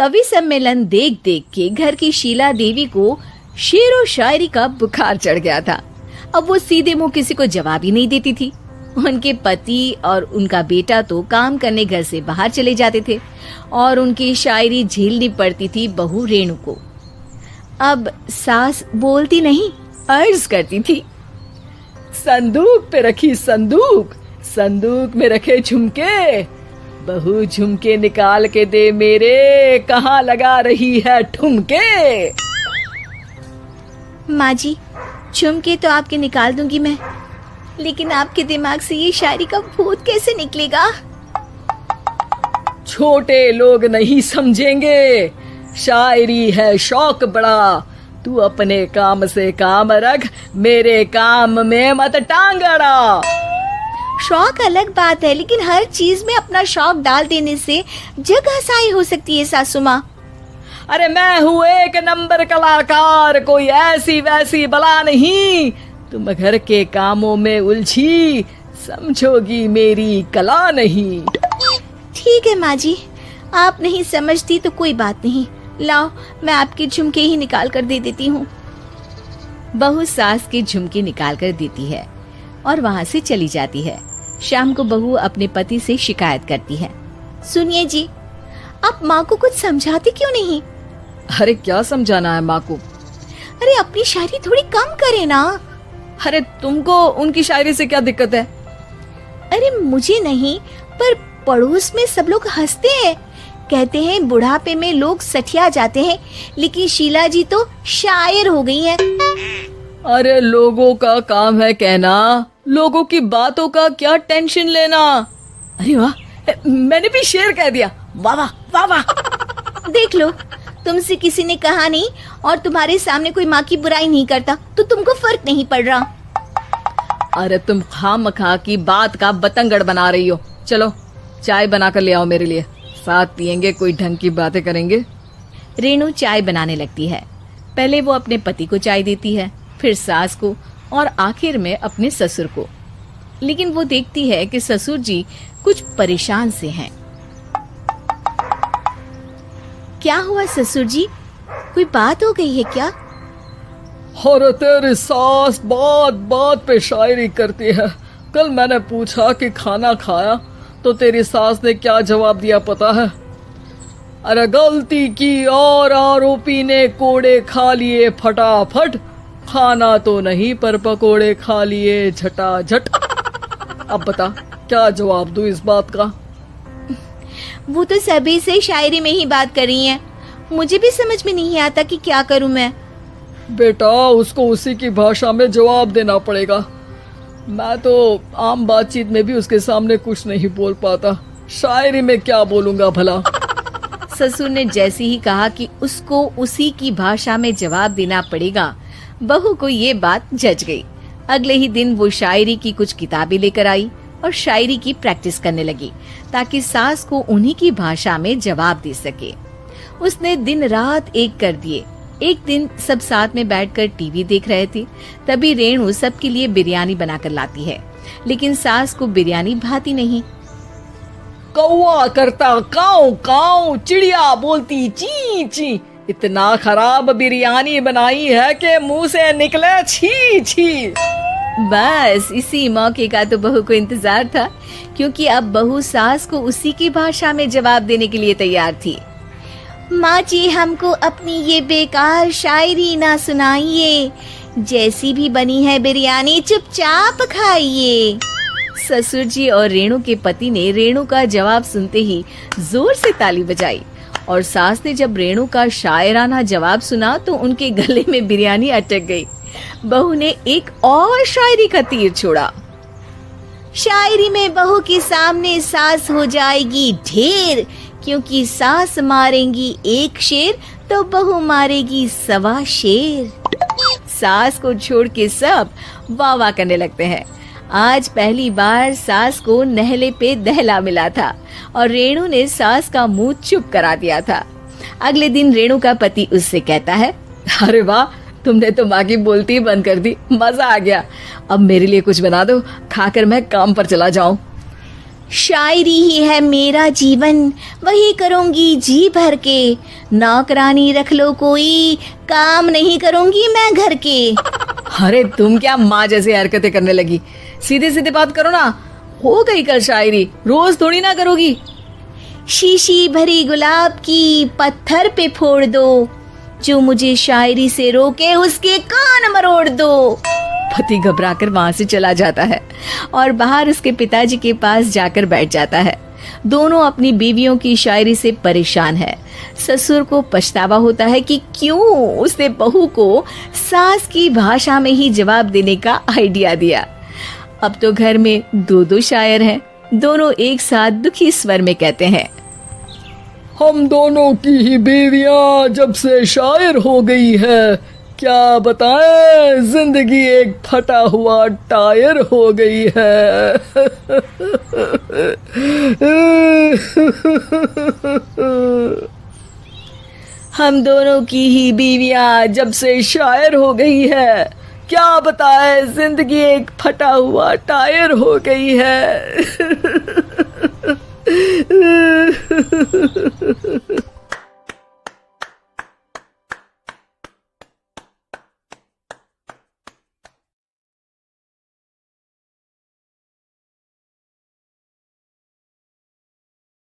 कवि सम्मेलन देख देख के घर की शीला देवी को शेरो शायरी का बुखार चढ़ गया था। अब वो सीधे मुंह किसी को जवाब ही नहीं देती थी। उनके पति और उनका बेटा तो काम करने घर से बाहर चले जाते थे और उनकी शायरी झेलनी पड़ती थी बहू रेणु को। अब सास बोलती नहीं, अर्ज करती थी, संदूक पे रखी संदूक, संदूक में रखे झुमके, बहू झुमके निकाल के दे मेरे, कहाँ लगा रही है ठुमके। माँ जी, झुमके तो आपके निकाल दूंगी मैं, लेकिन आपके दिमाग से ये शायरी का भूत कैसे निकलेगा? छोटे लोग नहीं समझेंगे, शायरी है शौक बड़ा, तू अपने काम से काम रख, मेरे काम में मत टांग अड़ा। शौक अलग बात है, लेकिन हर चीज में अपना शौक डाल देने से जग हंसाई हो सकती है सासू माँ। अरे मैं हूँ एक नंबर कलाकार, कोई ऐसी वैसी बला नहीं, तुम घर के कामों में उलझी, समझोगी मेरी कला नहीं। ठीक है माँ जी, आप नहीं समझती तो कोई बात नहीं, लाओ मैं आपके झुमके ही निकाल कर दे देती हूँ। बहू सास के झुमके निकाल कर देती है और वहाँ से चली जाती है। शाम को बहू अपने पति से शिकायत करती है, सुनिए जी, आप माँ को कुछ समझाते क्यों नहीं? अरे क्या समझाना है माँ को? अरे अपनी शायरी थोड़ी कम करे ना। अरे तुमको उनकी शायरी से क्या दिक्कत है? अरे मुझे नहीं, पर पड़ोस में सब लोग हंसते हैं, कहते हैं बुढ़ापे में लोग सठिया जाते हैं, लेकिन शीला जी तो शायर हो गई हैं। अरे लोगों का काम है कहना, लोगों की बातों का क्या टेंशन लेना। अरे वाह, मैंने भी शेर कह दिया, वाह वाह वाह वाह। देख लो, तुमसे किसी ने कहा नहीं और तुम्हारे सामने कोई माँ की बुराई नहीं करता तो तुमको फर्क नहीं पड़ रहा। अरे तुम खामखा की बात का बतंगड़ बना रही हो। चलो चाय बना कर ले आओ मेरे लिए, साथ पियेंगे, कोई ढंग की बातें करेंगे। रेणु चाय बनाने लगती है। पहले वो अपने पति को चाय देती है, फिर सास को और आखिर में अपने ससुर को। लेकिन वो देखती है कि ससुर जी कुछ परेशान से हैं। क्या हुआ ससुर जी, कोई बात हो गई है क्या? अरे तेरी सास बात बात पे शायरी करती है। कल मैंने पूछा कि खाना खाया तो तेरी सास ने क्या जवाब दिया पता है? अरे गलती की और आरोपी ने कोड़े खा लिए फटाफट, खाना तो नहीं पर पकोड़े खा लिए झटाझट। अब बता क्या जवाब दूं इस बात का? वो तो सभी से शायरी में ही बात कर रही हैं, मुझे भी समझ में नहीं आता कि क्या करूं मैं। बेटा उसको उसी की भाषा में जवाब देना पड़ेगा। मैं तो आम बातचीत में भी उसके सामने कुछ नहीं बोल पाता, शायरी में क्या बोलूंगा भला। ससुर ने जैसे ही कहा कि उसको उसी की भाषा में जवाब देना पड़ेगा, बहू को ये बात जच गई। अगले ही दिन वो शायरी की कुछ किताबें लेकर आई और शायरी की प्रैक्टिस करने लगी ताकि सास को उन्हीं की भाषा में जवाब दे सके। उसने दिन रात एक कर दिए। एक दिन सब साथ में बैठकर टीवी देख रहे थे, तभी रेणु सबके लिए बिरयानी बनाकर लाती है, लेकिन सास को बिरयानी भाती नहीं। कौवा करता काऊ काऊ, चिड़िया बोलती ची ची, इतना खराब बिरयानी बनाई है कि मुंह से निकले छी छी। बस इसी मौके का तो बहू को इंतजार था, क्योंकि अब बहू सास को उसी की भाषा में जवाब देने के लिए तैयार थी। माँ जी, हमको अपनी ये बेकार शायरी ना सुनाइए, जैसी भी बनी है बिरयानी चुपचाप खाइए। ससुर जी और रेणु के पति ने रेणु का जवाब सुनते ही जोर से ताली बजाई और सास ने जब रेणु का शायराना जवाब सुना तो उनके गले में बिरयानी अटक गई। बहू ने एक और शायरी का तीर छोड़ा। शायरी में बहू के सामने सास हो जाएगी ढेर, क्योंकि सास मारेंगी एक शेर तो बहू मारेगी 1.25 शेर। सास को छोड़ के सब वाह वाह करने लगते हैं। आज पहली बार सास को नहले पे दहला मिला था और रेणु ने सास का मुंह चुप करा दिया था। अगले दिन रेणु का पति उससे कहता है, अरे वाह, तुमने तो माँ की बोलती बंद कर दी, मजा आ गया। अब मेरे लिए कुछ बना दो, खाकर मैं काम पर चला जाऊं। शायरी ही है मेरा जीवन, वही करूंगी जी भर के। नौकरानी रख लो कोई, काम नहीं करूंगी मैं घर के। अरे तुम क्या माँ जैसी हरकतें करने लगी, सीधे सीधे बात करो ना। हो गई कल शायरी, रोज थोड़ी ना करोगी। शीशी भरी गुलाब की पत्थर पे फोड़ दो, जो मुझे शायरी से रोके उसके कान मरोड़ दो। पति घबराकर वहां से चला जाता है और बाहर उसके पिताजी के पास जाकर बैठ जाता है। दोनों अपनी बीवियों की शायरी से परेशान है। ससुर को पछतावा होता है कि क्यों उसने बहू को सास की भाषा में ही जवाब देने का आइडिया दिया। अब तो घर में दो दो शायर हैं। दोनों एक साथ दुखी स्वर में कहते हैं, हम दोनों की ही बीवियां जब से शायर हो गई है, क्या बताएं, जिंदगी एक फटा हुआ टायर हो गई है। हम दोनों की ही बीवियां जब से शायर हो गई है, क्या बताए जिंदगी एक फटा हुआ टायर हो गई है।